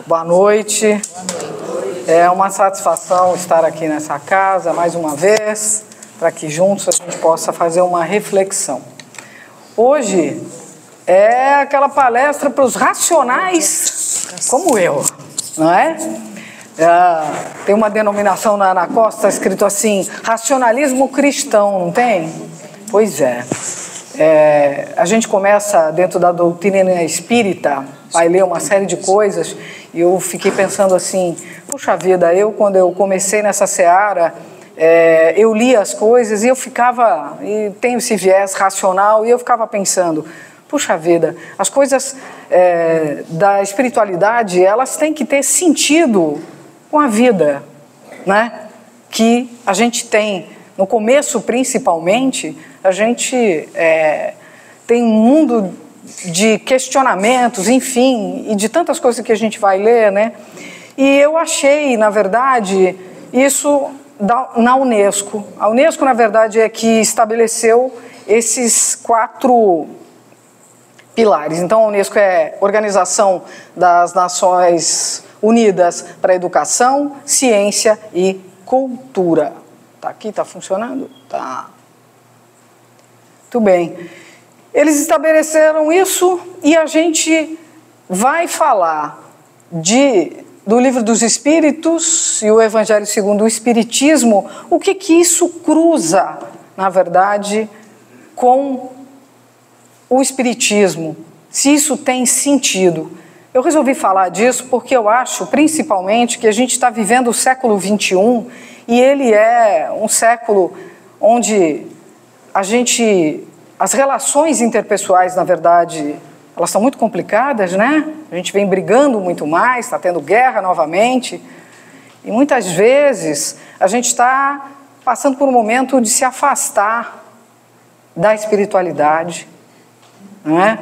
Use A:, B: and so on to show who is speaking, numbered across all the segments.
A: Boa noite. É uma satisfação estar aqui nessa casa mais uma vez, para que juntos a gente possa fazer uma reflexão. Hoje é aquela palestra para os racionais como eu, não é? Tem uma denominação na Ana Costa escrito assim, racionalismo cristão, não tem? Pois é. A gente começa dentro da doutrina espírita, vai ler uma série de coisas, e eu fiquei pensando assim, puxa vida, quando eu comecei nessa seara, eu lia as coisas e eu ficava, e tenho esse viés racional, e eu ficava pensando, puxa vida, as coisas da espiritualidade, elas têm que ter sentido com a vida, né? Que a gente tem, no começo principalmente, a gente tem um mundo de questionamentos, enfim, e de tantas coisas que a gente vai ler, né? E eu achei, na verdade, isso na Unesco. A Unesco, na verdade, é que estabeleceu esses 4 pilares. Então, a Unesco é Organização das Nações Unidas para a Educação, Ciência e Cultura. Tá aqui? Tá funcionando? Tá. Muito bem. Eles estabeleceram isso e a gente vai falar do Livro dos Espíritos e o Evangelho segundo o Espiritismo, o que isso cruza, na verdade, com o Espiritismo, se isso tem sentido. Eu resolvi falar disso porque eu acho, principalmente, que a gente está vivendo o século XXI e ele é um século onde as relações interpessoais, na verdade, elas são muito complicadas, né? A gente vem brigando muito mais, está tendo guerra novamente. E muitas vezes a gente está passando por um momento de se afastar da espiritualidade, não é?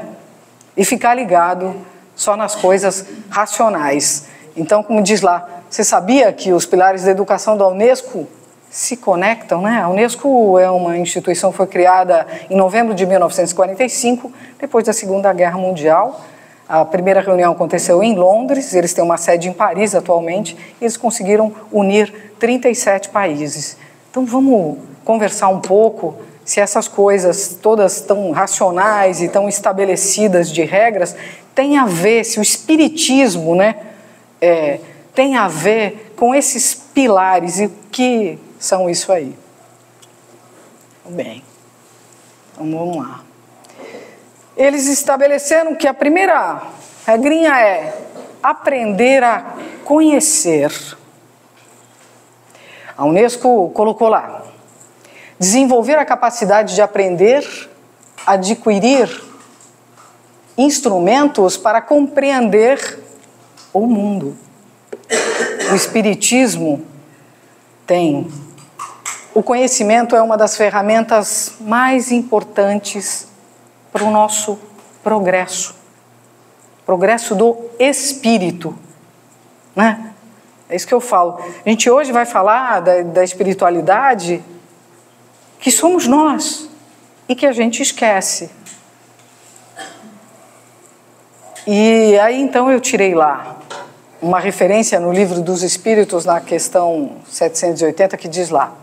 A: E ficar ligado só nas coisas racionais. Então, como diz lá, você sabia que os pilares da educação da Unesco se conectam, né? A Unesco é uma instituição que foi criada em novembro de 1945, depois da Segunda Guerra Mundial. A primeira reunião aconteceu em Londres, eles têm uma sede em Paris atualmente, e eles conseguiram unir 37 países. Então vamos conversar um pouco se essas coisas todas tão racionais e tão estabelecidas de regras têm a ver, se o espiritismo, né, tem a ver com esses pilares e o que são isso aí. Bem, então vamos lá. Eles estabeleceram que a primeira regrinha é aprender a conhecer. A Unesco colocou lá, desenvolver a capacidade de aprender, adquirir instrumentos para compreender o mundo. O Espiritismo tem. O conhecimento é uma das ferramentas mais importantes para o nosso progresso do espírito, né? É isso que eu falo. A gente hoje vai falar da espiritualidade que somos nós e que a gente esquece. E aí então eu tirei lá uma referência no Livro dos Espíritos, na questão 780, que diz lá: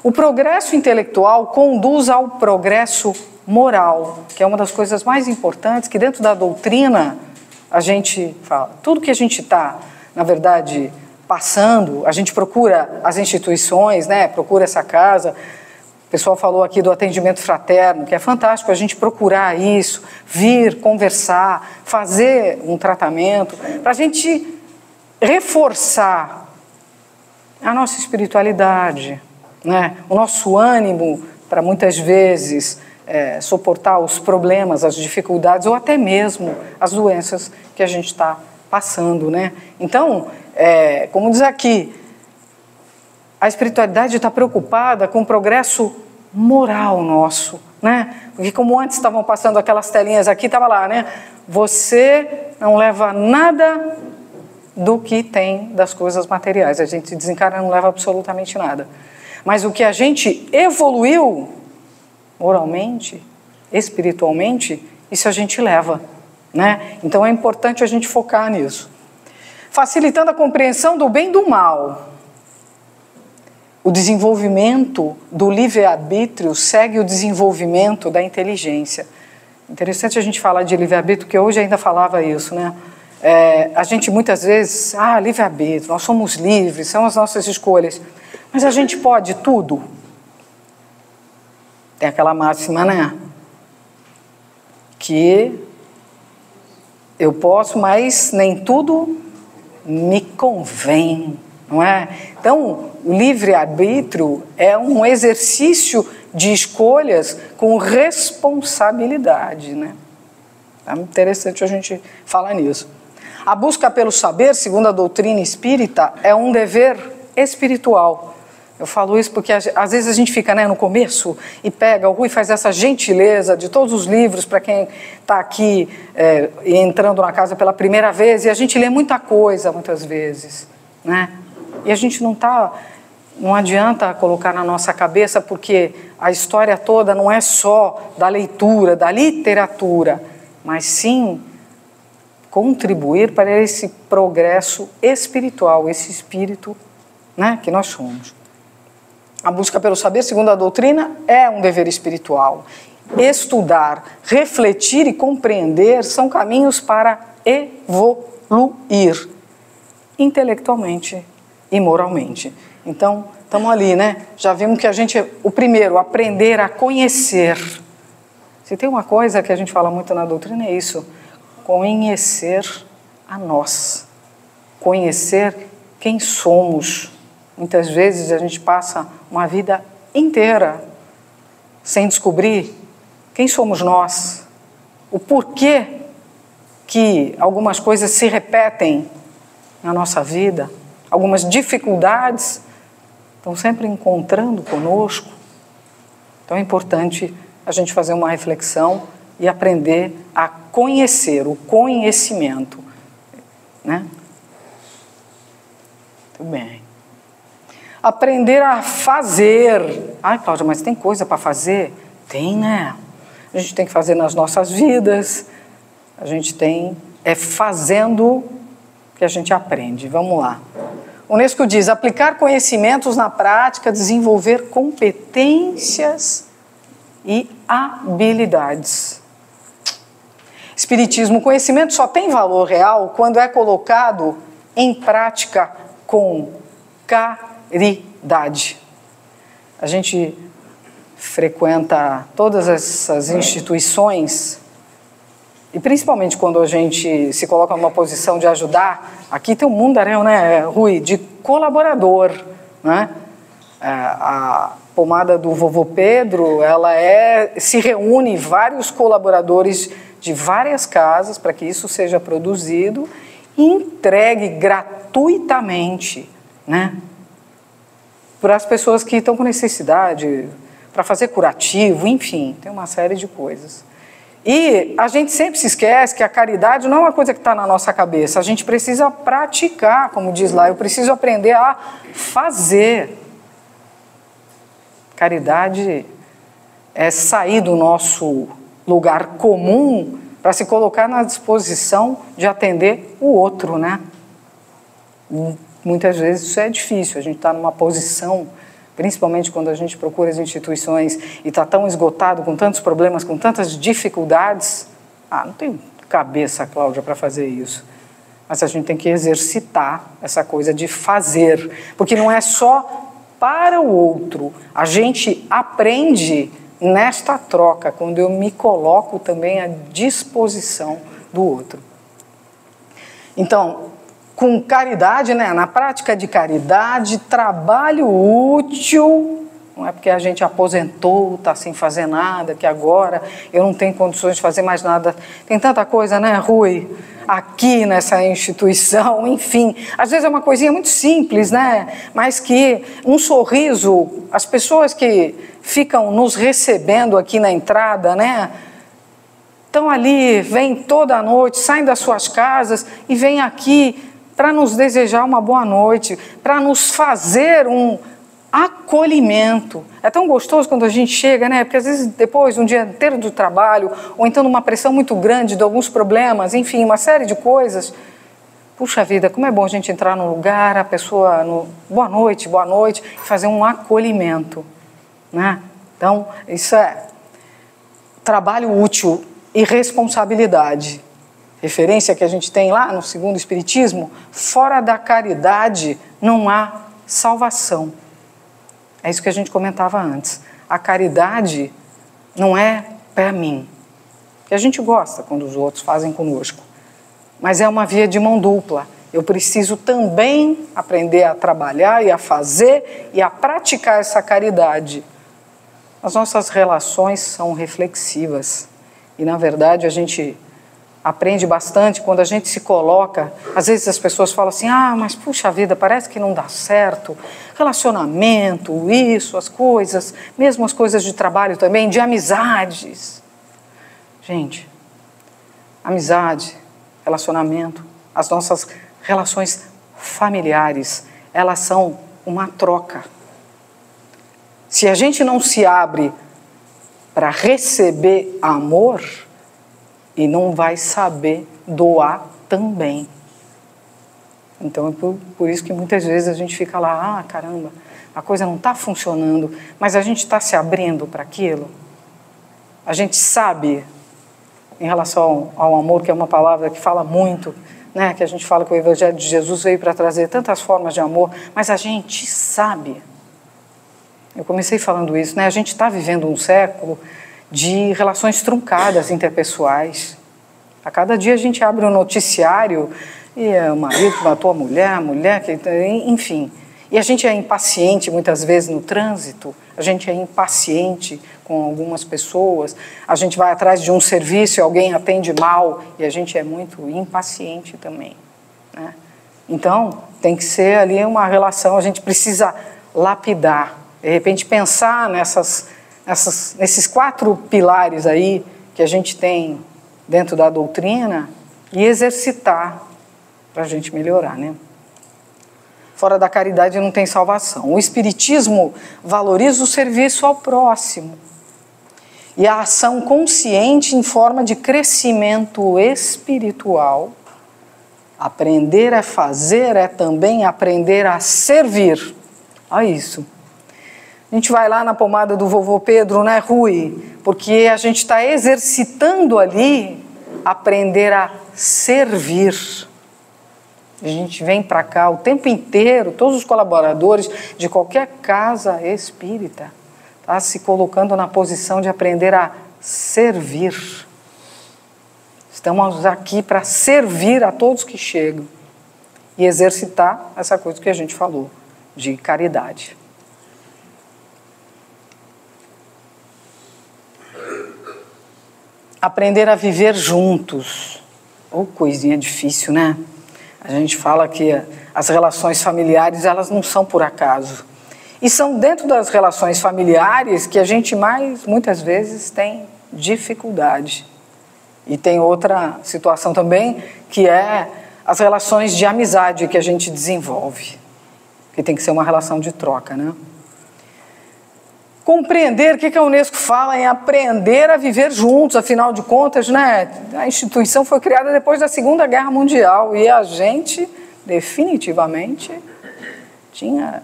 A: o progresso intelectual conduz ao progresso moral, que é uma das coisas mais importantes, que dentro da doutrina a gente fala. Tudo que a gente está, na verdade, passando, a gente procura as instituições, né? Procura essa casa. O pessoal falou aqui do atendimento fraterno, que é fantástico a gente procurar isso, vir, conversar, fazer um tratamento, para a gente reforçar a nossa espiritualidade, né? O nosso ânimo para muitas vezes suportar os problemas, as dificuldades ou até mesmo as doenças que a gente está passando, né? Então, como diz aqui, a espiritualidade está preocupada com o progresso moral nosso, né? Porque como antes estavam passando aquelas telinhas aqui, estava lá, né? Você não leva nada do que tem das coisas materiais. A gente desencarna, não leva absolutamente nada. Mas o que a gente evoluiu moralmente, espiritualmente, isso a gente leva, né? Então é importante a gente focar nisso. facilitando a compreensão do bem e do mal. O desenvolvimento do livre-arbítrio segue o desenvolvimento da inteligência. Interessante a gente falar de livre-arbítrio, porque hoje ainda falava isso, né? A gente muitas vezes, livre-arbítrio, nós somos livres, são as nossas escolhas. Mas a gente pode tudo? Tem aquela máxima, né? Que eu posso, mas nem tudo me convém, não é? Então, o livre-arbítrio é um exercício de escolhas com responsabilidade, né? É interessante a gente falar nisso. A busca pelo saber, segundo a doutrina espírita, é um dever espiritual. Eu falo isso porque às vezes a gente fica, né, no começo e pega, o Rui faz essa gentileza de todos os livros para quem está aqui entrando na casa pela primeira vez, e a gente lê muita coisa muitas vezes, né? E a gente não adianta colocar na nossa cabeça, porque a história toda não é só da leitura, da literatura, mas sim contribuir para esse progresso espiritual, esse espírito, né, que nós somos. A busca pelo saber, segundo a doutrina, é um dever espiritual. Estudar, refletir e compreender são caminhos para evoluir intelectualmente e moralmente. Então, estamos ali, né? Já vimos que o primeiro, aprender a conhecer. Se tem uma coisa que a gente fala muito na doutrina, é isso: conhecer a nós, conhecer quem somos. Muitas vezes a gente passa uma vida inteira sem descobrir quem somos nós, o porquê que algumas coisas se repetem na nossa vida, algumas dificuldades estão sempre encontrando conosco. Então é importante a gente fazer uma reflexão e aprender a conhecer, o conhecimento, né? Muito bem. Aprender a fazer. Cláudia, mas tem coisa para fazer? Tem, né? A gente tem que fazer nas nossas vidas. A gente tem... É fazendo que a gente aprende. Vamos lá. O Unesco diz: aplicar conhecimentos na prática, desenvolver competências e habilidades. Espiritismo: o conhecimento só tem valor real quando é colocado em prática com caridade. A gente frequenta todas essas instituições e principalmente quando a gente se coloca numa posição de ajudar. Aqui tem um mundaréu, né, Rui, de colaborador, né? A pomada do vovô Pedro, se reúne vários colaboradores de várias casas para que isso seja produzido e entregue gratuitamente, né, para as pessoas que estão com necessidade, para fazer curativo, enfim, tem uma série de coisas. E a gente sempre se esquece que a caridade não é uma coisa que está na nossa cabeça, a gente precisa praticar, como diz lá, eu preciso aprender a fazer. Caridade é sair do nosso lugar comum para se colocar na disposição de atender o outro, né? Muitas vezes isso é difícil, a gente está numa posição, principalmente quando a gente procura as instituições e está tão esgotado, com tantos problemas, com tantas dificuldades. Não tenho cabeça, Cláudia, para fazer isso. Mas a gente tem que exercitar essa coisa de fazer, porque não é só para o outro, a gente aprende nesta troca, quando eu me coloco também à disposição do outro. Então, com caridade, né? Na prática de caridade, trabalho útil, não é porque a gente aposentou, está sem fazer nada, que agora eu não tenho condições de fazer mais nada. Tem tanta coisa, né, Rui, aqui nessa instituição, enfim. Às vezes é uma coisinha muito simples, né? Mas que um sorriso, as pessoas que ficam nos recebendo aqui na entrada, né? Estão ali, vêm toda noite, saem das suas casas e vêm aqui para nos desejar uma boa noite, para nos fazer um acolhimento. É tão gostoso quando a gente chega, né? Porque às vezes depois, um dia inteiro do trabalho, ou então numa pressão muito grande de alguns problemas, enfim, uma série de coisas, Puxa vida, como é bom a gente entrar num lugar, a pessoa, boa noite, e fazer um acolhimento, né? Então, isso é trabalho útil e responsabilidade. Referência que a gente tem lá no segundo Espiritismo, fora da caridade não há salvação. É isso que a gente comentava antes. A caridade não é para mim, que a gente gosta quando os outros fazem conosco, mas é uma via de mão dupla. Eu preciso também aprender a trabalhar e a fazer e a praticar essa caridade. As nossas relações são reflexivas e, na verdade, a gente aprende bastante quando a gente se coloca. Às vezes as pessoas falam assim, mas puxa vida, parece que não dá certo, relacionamento, isso, as coisas, mesmo as coisas de trabalho também, de amizades. Gente, amizade, relacionamento, as nossas relações familiares, elas são uma troca. Se a gente não se abre para receber amor, e não vai saber doar também. Então é por isso que muitas vezes a gente fica lá, caramba, a coisa não está funcionando, mas a gente está se abrindo para aquilo. A gente sabe, em relação ao amor, que é uma palavra que fala muito, né, que a gente fala que o Evangelho de Jesus veio para trazer tantas formas de amor, mas a gente sabe. Eu comecei falando isso, né? A gente está vivendo um século de relações truncadas interpessoais. A cada dia a gente abre um noticiário e é o marido que matou a mulher que... Enfim. E a gente é impaciente muitas vezes no trânsito, a gente é impaciente com algumas pessoas, a gente vai atrás de um serviço e alguém atende mal e a gente é muito impaciente também, né? Então, tem que ser ali uma relação, a gente precisa lapidar, de repente pensar nesses 4 pilares aí que a gente tem dentro da doutrina e exercitar para a gente melhorar, né? Fora da caridade não tem salvação. O Espiritismo valoriza o serviço ao próximo e a ação consciente em forma de crescimento espiritual. Aprender a fazer é também aprender a servir. Olha isso. A gente vai lá na pomada do vovô Pedro, né, Rui? Porque a gente está exercitando ali aprender a servir. A gente vem para cá o tempo inteiro, todos os colaboradores de qualquer casa espírita, tá se colocando na posição de aprender a servir. Estamos aqui para servir a todos que chegam e exercitar essa coisa que a gente falou, de caridade. Aprender a viver juntos. Coisinha difícil, né? A gente fala que as relações familiares, elas não são por acaso. E são dentro das relações familiares que a gente muitas vezes tem dificuldade. E tem outra situação também, que é as relações de amizade que a gente desenvolve. Que tem que ser uma relação de troca, né? Compreender, o que a Unesco fala em aprender a viver juntos, afinal de contas, né? A instituição foi criada depois da Segunda Guerra Mundial e a gente, definitivamente, tinha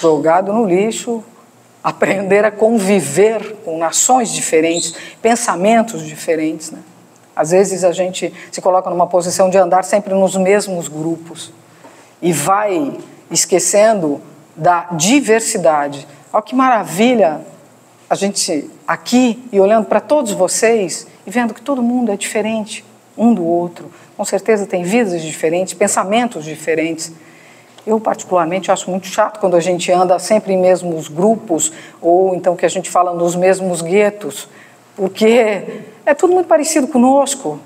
A: jogado no lixo aprender a conviver com nações diferentes, pensamentos diferentes, né? Às vezes a gente se coloca numa posição de andar sempre nos mesmos grupos e vai esquecendo da diversidade. Olha que maravilha a gente aqui e olhando para todos vocês e vendo que todo mundo é diferente um do outro. Com certeza tem vidas diferentes, pensamentos diferentes. Eu, particularmente, acho muito chato quando a gente anda sempre em mesmos grupos ou então que a gente fala nos mesmos guetos, porque é tudo muito parecido conosco.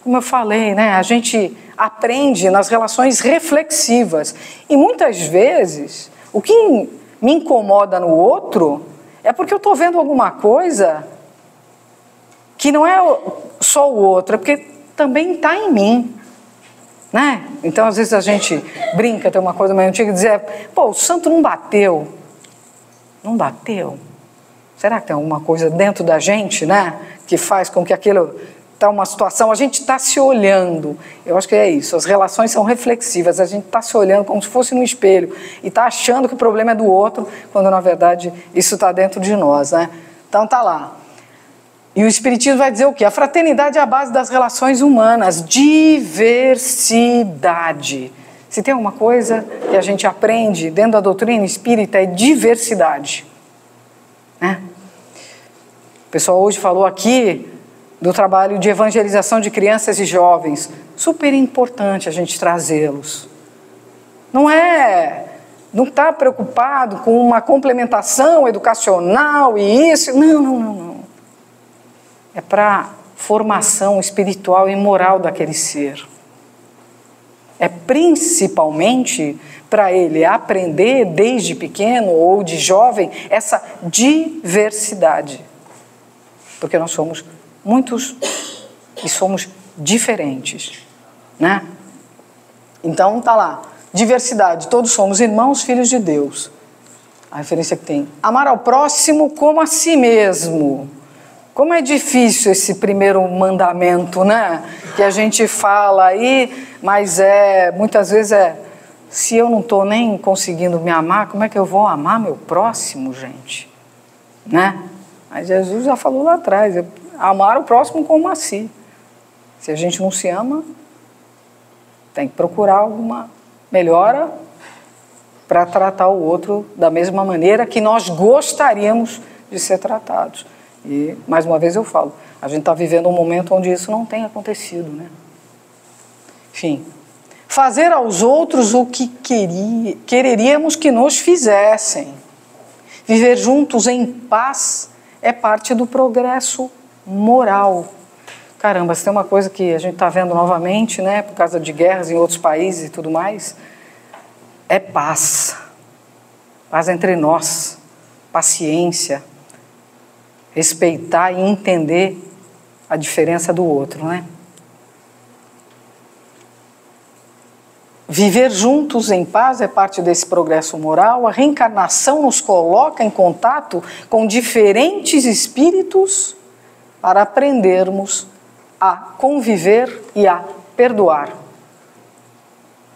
A: Como eu falei, né? A gente aprende nas relações reflexivas e muitas vezes o que me incomoda no outro é porque eu estou vendo alguma coisa que não é só o outro, é porque também está em mim, né? Então, às vezes a gente brinca, tem uma coisa mais antiga, dizer, o santo não bateu. Não bateu? Será que tem alguma coisa dentro da gente, né? Que faz com que aquilo está uma situação, a gente está se olhando. Eu acho que é isso, as relações são reflexivas, a gente está se olhando como se fosse no espelho e está achando que o problema é do outro, quando na verdade isso está dentro de nós, né? Então tá lá. E o Espiritismo vai dizer o quê? A fraternidade é a base das relações humanas, diversidade. Se tem uma coisa que a gente aprende dentro da doutrina espírita é diversidade, né? O pessoal hoje falou aqui do trabalho de evangelização de crianças e jovens. Super importante a gente trazê-los. Não está preocupado com uma complementação educacional e isso. Não. É para formação espiritual e moral daquele ser. É principalmente para ele aprender desde pequeno ou de jovem essa diversidade. Porque nós somos muitos e somos diferentes, né? Então tá lá, diversidade, todos somos irmãos, filhos de Deus. A referência que tem, amar ao próximo como a si mesmo. Como é difícil esse primeiro mandamento, né? Que a gente fala aí, mas muitas vezes se eu não estou nem conseguindo me amar, como é que eu vou amar meu próximo, gente? Né? Mas Jesus já falou lá atrás, amar o próximo como a si. Se a gente não se ama, tem que procurar alguma melhora para tratar o outro da mesma maneira que nós gostaríamos de ser tratados. E, mais uma vez eu falo, a gente está vivendo um momento onde isso não tem acontecido, né? Enfim, fazer aos outros o que quereríamos que nos fizessem. Viver juntos em paz é parte do progresso moral. Caramba, se tem uma coisa que a gente está vendo novamente, né, por causa de guerras em outros países e tudo mais, é paz. Paz entre nós, paciência, respeitar e entender a diferença do outro, né? Viver juntos em paz é parte desse progresso moral. A reencarnação nos coloca em contato com diferentes espíritos para aprendermos a conviver e a perdoar.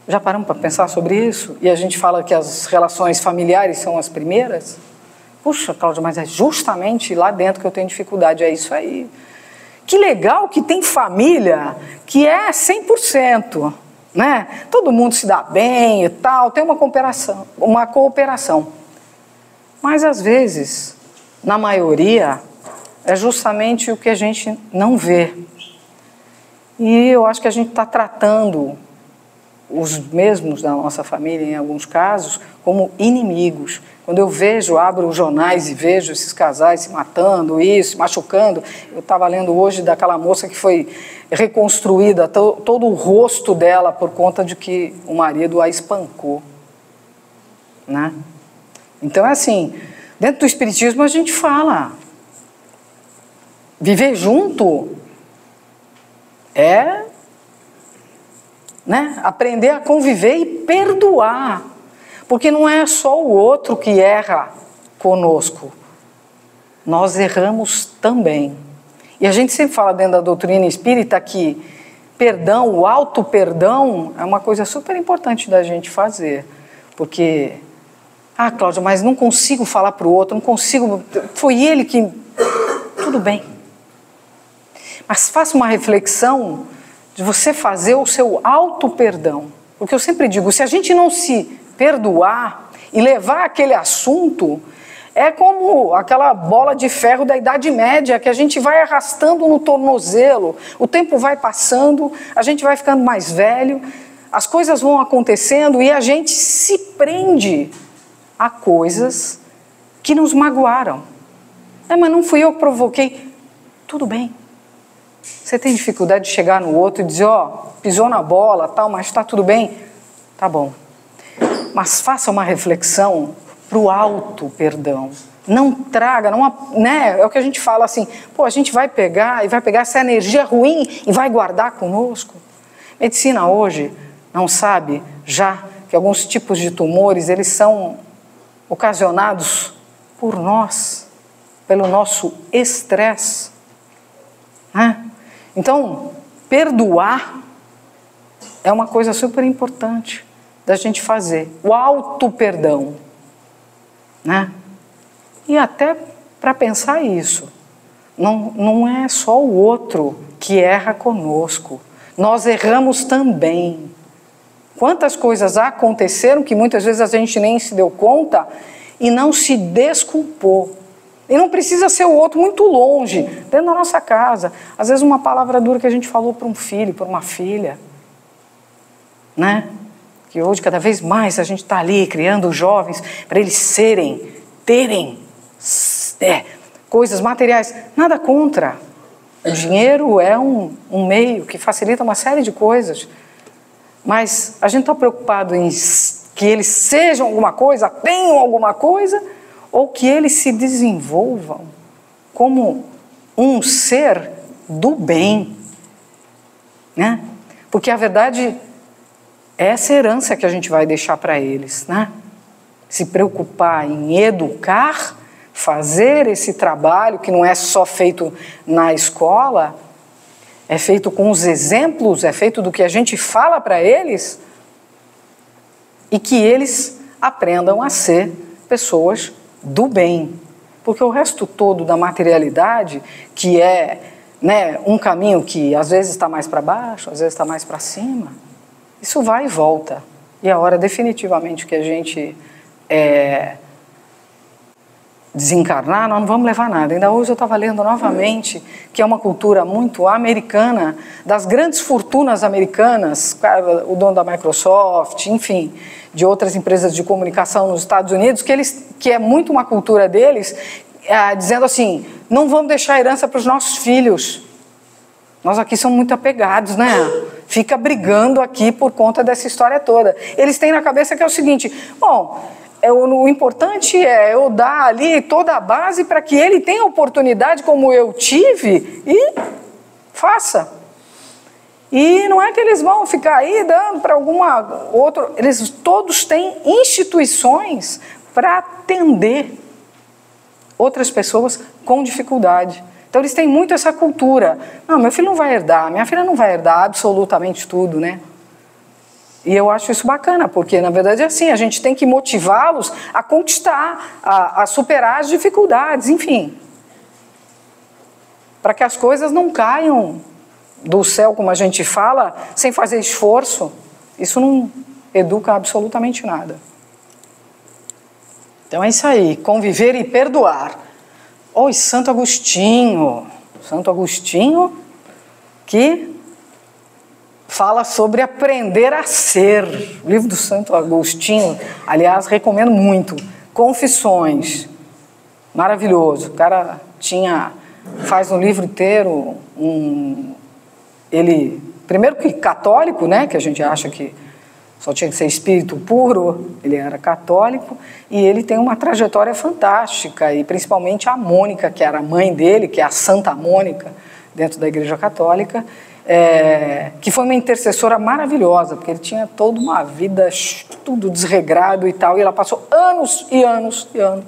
A: Já paramos para pensar sobre isso? E a gente fala que as relações familiares são as primeiras? Puxa, Cláudia, mas é justamente lá dentro que eu tenho dificuldade, é isso aí. Que legal que tem família que é 100%, né? Todo mundo se dá bem e tal, tem uma cooperação. Mas às vezes, na maioria, é justamente o que a gente não vê. E eu acho que a gente está tratando os mesmos da nossa família, em alguns casos, como inimigos. Quando eu abro os jornais e vejo esses casais se matando, se machucando, eu estava lendo hoje daquela moça que foi reconstruída, todo o rosto dela por conta de que o marido a espancou, né? Então é assim, dentro do Espiritismo a gente fala, viver junto é, né, aprender a conviver e perdoar. Porque não é só o outro que erra conosco. Nós erramos também. E a gente sempre fala dentro da doutrina espírita que perdão, o auto-perdão é uma coisa super importante da gente fazer. Porque, Cláudia, mas não consigo falar para o outro, não consigo... Foi ele que... Tudo bem. Mas faça uma reflexão de você fazer o seu auto-perdão. Porque eu sempre digo, se a gente não se perdoar e levar aquele assunto, é como aquela bola de ferro da Idade Média que a gente vai arrastando no tornozelo, o tempo vai passando, a gente vai ficando mais velho, as coisas vão acontecendo e a gente se prende a coisas que nos magoaram. Mas não fui eu que provoquei. Tudo bem. Você tem dificuldade de chegar no outro e dizer, pisou na bola, tal, mas está tudo bem? Tá bom. Mas faça uma reflexão para o auto-perdão. Não traga, né? É o que a gente fala assim, a gente vai pegar essa energia ruim e vai guardar conosco. Medicina hoje não sabe já que alguns tipos de tumores, eles são ocasionados por nós, pelo nosso estresse, né? Então, perdoar é uma coisa super importante da gente fazer. O auto-perdão, né? E até para pensar isso, não é só o outro que erra conosco. Nós erramos também. Quantas coisas aconteceram que muitas vezes a gente nem se deu conta e não se desculpou. E não precisa ser o outro muito longe, dentro da nossa casa. Às vezes uma palavra dura que a gente falou para um filho, para uma filha, né? Que hoje cada vez mais a gente está ali criando jovens para eles terem coisas materiais. Nada contra. O dinheiro é um meio que facilita uma série de coisas. Mas a gente está preocupado em que eles sejam alguma coisa, tenham alguma coisa, ou que eles se desenvolvam como um ser do bem, né? Porque a verdade é essa herança que a gente vai deixar para eles, né? Se preocupar em educar, fazer esse trabalho que não é só feito na escola, é feito com os exemplos, é feito do que a gente fala para eles, e que eles aprendam a ser pessoas do bem. Porque o resto todo da materialidade, que é, né, um caminho que às vezes está mais para baixo, às vezes está mais para cima, isso vai e volta. E a hora definitivamente que a gente desencarnar, nós não vamos levar nada. Ainda hoje eu estava lendo novamente que é uma cultura muito americana, das grandes fortunas americanas, o dono da Microsoft, enfim, de outras empresas de comunicação nos Estados Unidos, que é muito uma cultura deles, dizendo assim, não vamos deixar herança para os nossos filhos. Nós aqui somos muito apegados, né? Fica brigando aqui por conta dessa história toda. Eles têm na cabeça que é o seguinte, bom, o importante é eu dar ali toda a base para que ele tenha oportunidade como eu tive e faça. E não é que eles vão ficar aí dando para alguma outra... Eles todos têm instituições para atender outras pessoas com dificuldade. Então eles têm muito essa cultura. Não, meu filho não vai herdar, minha filha não vai herdar absolutamente tudo, né? E eu acho isso bacana, porque na verdade é assim, a gente tem que motivá-los a conquistar, a superar as dificuldades, enfim. Para que as coisas não caiam do céu, como a gente fala, sem fazer esforço. Isso não educa absolutamente nada. Então é isso aí, conviver e perdoar. Oi, Santo Agostinho que fala sobre aprender a ser. O livro do Santo Agostinho, aliás, recomendo muito. Confissões, maravilhoso. O cara faz um livro inteiro, ele, primeiro que católico, né, que a gente acha que só tinha que ser espírito puro, ele era católico, e ele tem uma trajetória fantástica, e principalmente a Mônica, que era a mãe dele, que é a Santa Mônica, dentro da Igreja Católica, que foi uma intercessora maravilhosa, porque ele tinha toda uma vida, tudo desregrado e tal, e ela passou anos e anos e anos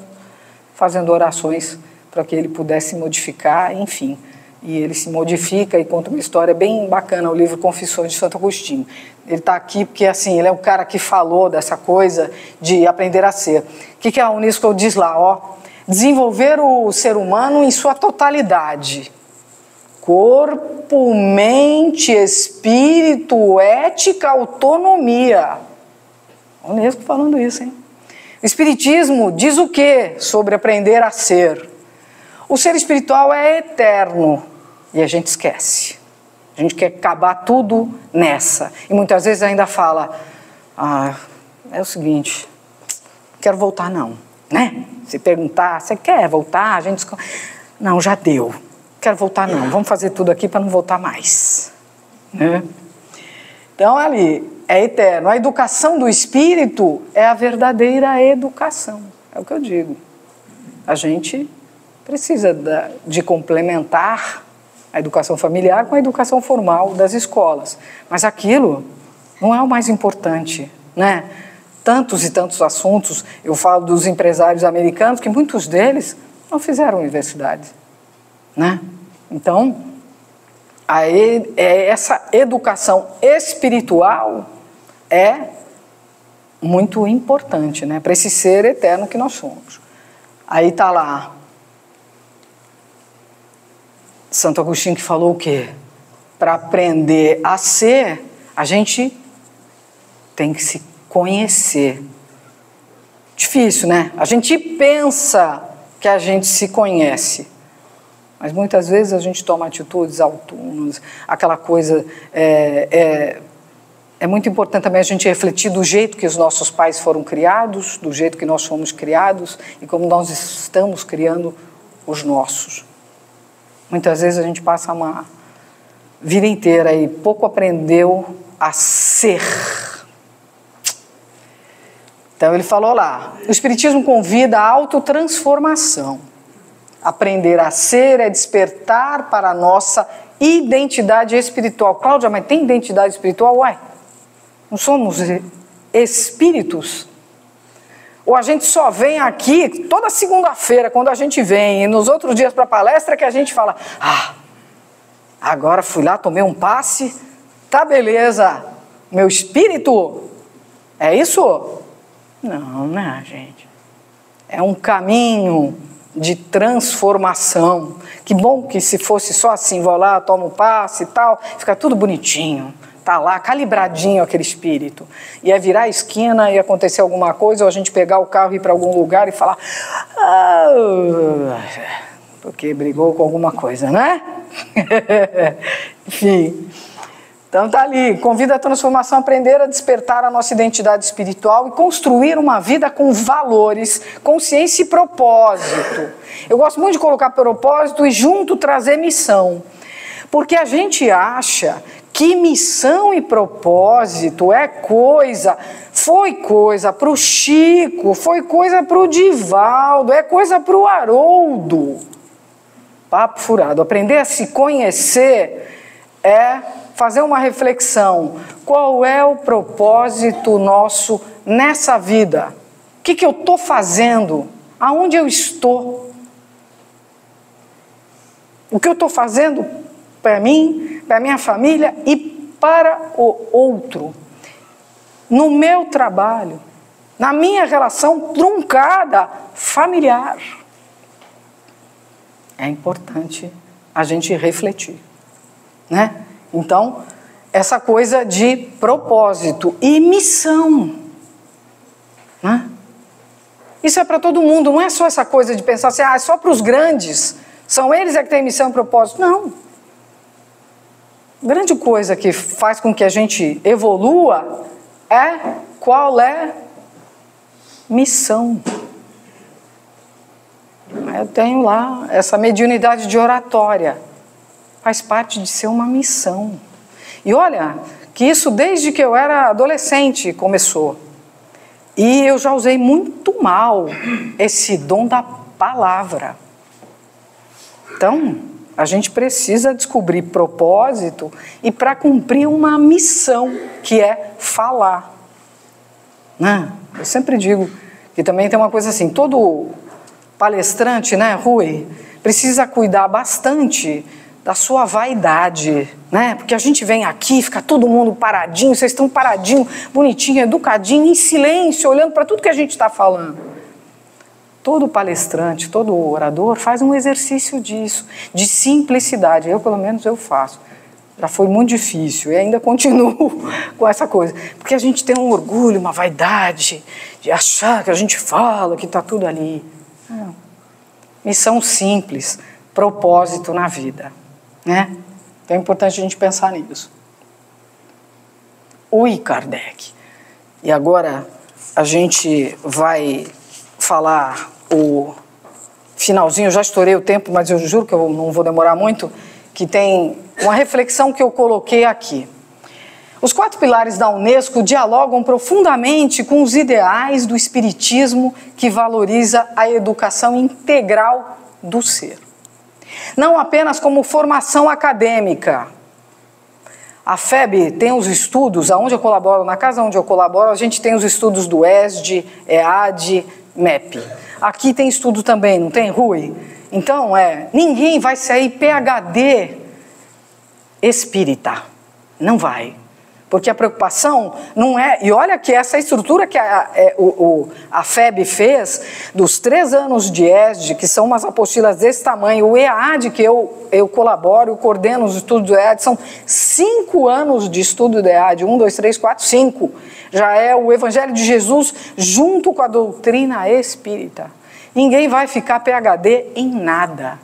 A: fazendo orações para que ele pudesse modificar, enfim. E ele se modifica e conta uma história bem bacana, o livro Confissões de Santo Agostinho. Ele está aqui porque, assim, ele é o cara que falou dessa coisa de aprender a ser. O que a Unesco diz lá? Desenvolver o ser humano em sua totalidade. Corpo, mente, espírito, ética, autonomia. A Unesco falando isso, hein? O Espiritismo diz o quê sobre aprender a ser? O ser espiritual é eterno e a gente esquece. A gente quer acabar tudo nessa. E muitas vezes ainda fala, é o seguinte, quero voltar não, né? Se perguntar, você quer voltar? A gente... Não, já deu. Quero voltar não, vamos fazer tudo aqui para não voltar mais. Né? Então, ali, é eterno. A educação do espírito é a verdadeira educação. É o que eu digo. A gente precisa de complementar a educação familiar com a educação formal das escolas. Mas aquilo não é o mais importante, né? Tantos e tantos assuntos, eu falo dos empresários americanos, que muitos deles não fizeram universidade, né? Então, essa educação espiritual é muito importante, né, para esse ser eterno que nós somos. Aí está lá Santo Agostinho, que falou o quê? Para aprender a ser, a gente tem que se conhecer. Difícil, né? A gente pensa que a gente se conhece, mas muitas vezes a gente toma atitudes autônomas, aquela coisa. É muito importante também a gente refletir do jeito que os nossos pais foram criados, do jeito que nós fomos criados e como nós estamos criando os nossos. Muitas vezes a gente passa uma vida inteira e pouco aprendeu a ser. Então ele falou lá, o Espiritismo convida a autotransformação. Aprender a ser é despertar para a nossa identidade espiritual. Cláudia, mas tem identidade espiritual? Uai, não somos espíritos? Ou a gente só vem aqui toda segunda-feira, quando a gente vem, e nos outros dias para a palestra, que a gente fala, agora fui lá, tomei um passe, tá beleza, meu espírito, é isso? Não, né, gente? É um caminho de transformação. Que bom que se fosse só assim, vou lá, tomo um passe e tal, fica tudo bonitinho. Tá lá, calibradinho aquele espírito. Ia virar a esquina e acontecer alguma coisa, ou a gente pegar o carro e ir para algum lugar e falar, porque brigou com alguma coisa, né? Enfim. Então tá ali, convida a transformação, aprender a despertar a nossa identidade espiritual e construir uma vida com valores, consciência e propósito. Eu gosto muito de colocar propósito e junto trazer missão. Porque a gente acha que missão e propósito foi coisa para o Chico, foi coisa para o Divaldo, é coisa para o Haroldo. Papo furado. Aprender a se conhecer é fazer uma reflexão. Qual é o propósito nosso nessa vida? O que eu estou fazendo? Aonde eu estou? O que eu estou fazendo para mim, para minha família e para o outro? No meu trabalho, na minha relação truncada familiar. É importante a gente refletir, né? Então, essa coisa de propósito e missão, né? Isso é para todo mundo, não é só essa coisa de pensar assim, é só para os grandes, são eles que têm missão e propósito. Não. Grande coisa que faz com que a gente evolua é qual é missão. Eu tenho lá essa mediunidade de oratória. Faz parte de ser uma missão. E olha, que isso desde que eu era adolescente começou. E eu já usei muito mal esse dom da palavra. Então, a gente precisa descobrir propósito e para cumprir uma missão, que é falar. Né? Eu sempre digo que também tem uma coisa assim, todo palestrante, né, Rui, precisa cuidar bastante da sua vaidade, né? Porque a gente vem aqui, fica todo mundo paradinho, vocês estão paradinho, bonitinho, educadinho, em silêncio, olhando para tudo que a gente está falando. Todo palestrante, todo orador faz um exercício disso, de simplicidade. Eu, pelo menos, eu faço. Já foi muito difícil e ainda continuo com essa coisa. Porque a gente tem um orgulho, uma vaidade de achar que a gente fala, que está tudo ali. Não. Missão simples, propósito na vida. Né? Então é importante a gente pensar nisso. Ui, Kardec. E agora a gente vai falar o finalzinho, eu já estourei o tempo, mas eu juro que eu não vou demorar muito, que tem uma reflexão que eu coloquei aqui. Os 4 pilares da Unesco dialogam profundamente com os ideais do Espiritismo, que valoriza a educação integral do ser. Não apenas como formação acadêmica. A FEB tem os estudos, aonde eu colaboro, na casa onde eu colaboro, a gente tem os estudos do ESD, EAD, MEP. Aqui tem estudo também, não tem, Rui? Então, ninguém vai sair PhD espírita. Não vai. Porque a preocupação não é... E olha que essa estrutura que a FEB fez, dos 3 anos de ESD, que são umas apostilas desse tamanho, o EAD, que eu colaboro, eu coordeno os estudos do EAD, são 5 anos de estudo do EAD, 1, 2, 3, 4, 5. Já é o Evangelho de Jesus junto com a doutrina espírita. Ninguém vai ficar PhD em nada.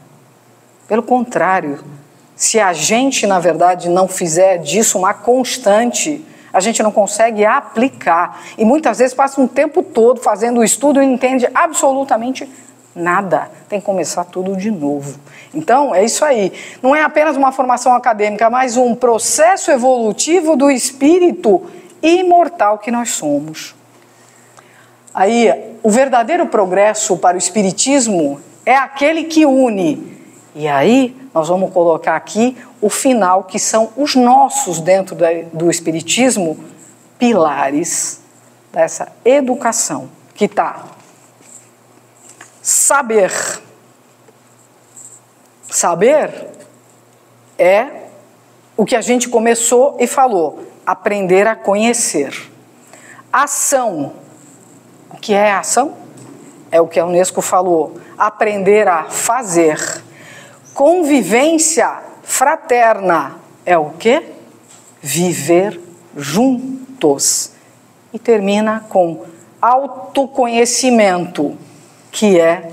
A: Pelo contrário, se a gente, na verdade, não fizer disso uma constante, a gente não consegue aplicar. E muitas vezes passa um tempo todo fazendo o estudo e não entende absolutamente nada. Tem que começar tudo de novo. Então, é isso aí. Não é apenas uma formação acadêmica, mas um processo evolutivo do espírito imortal que nós somos. Aí, o verdadeiro progresso para o espiritismo é aquele que une. E aí, nós vamos colocar aqui o final, que são os nossos, dentro do espiritismo, pilares dessa educação, que está saber. Saber é o que a gente começou e falou, aprender a conhecer. Ação. O que é ação? É o que a Unesco falou, aprender a fazer. Convivência fraterna é o quê? Viver juntos. E termina com autoconhecimento, que é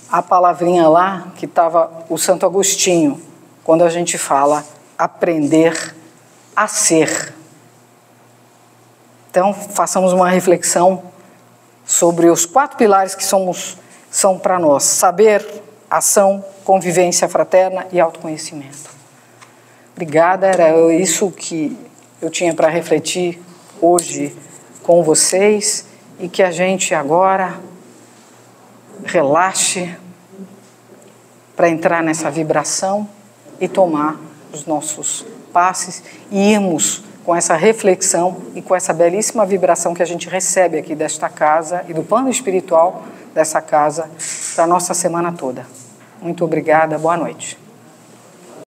A: a palavrinha lá que estava o Santo Agostinho, quando a gente fala aprender a ser. Então, façamos uma reflexão sobre os 4 pilares que são para nós: saber, ação, convivência fraterna e autoconhecimento. Obrigada, era isso que eu tinha para refletir hoje com vocês, e que a gente agora relaxe para entrar nessa vibração e tomar os nossos passes e irmos com essa reflexão e com essa belíssima vibração que a gente recebe aqui desta casa e do plano espiritual dessa casa para a nossa semana toda. Muito obrigada, boa noite.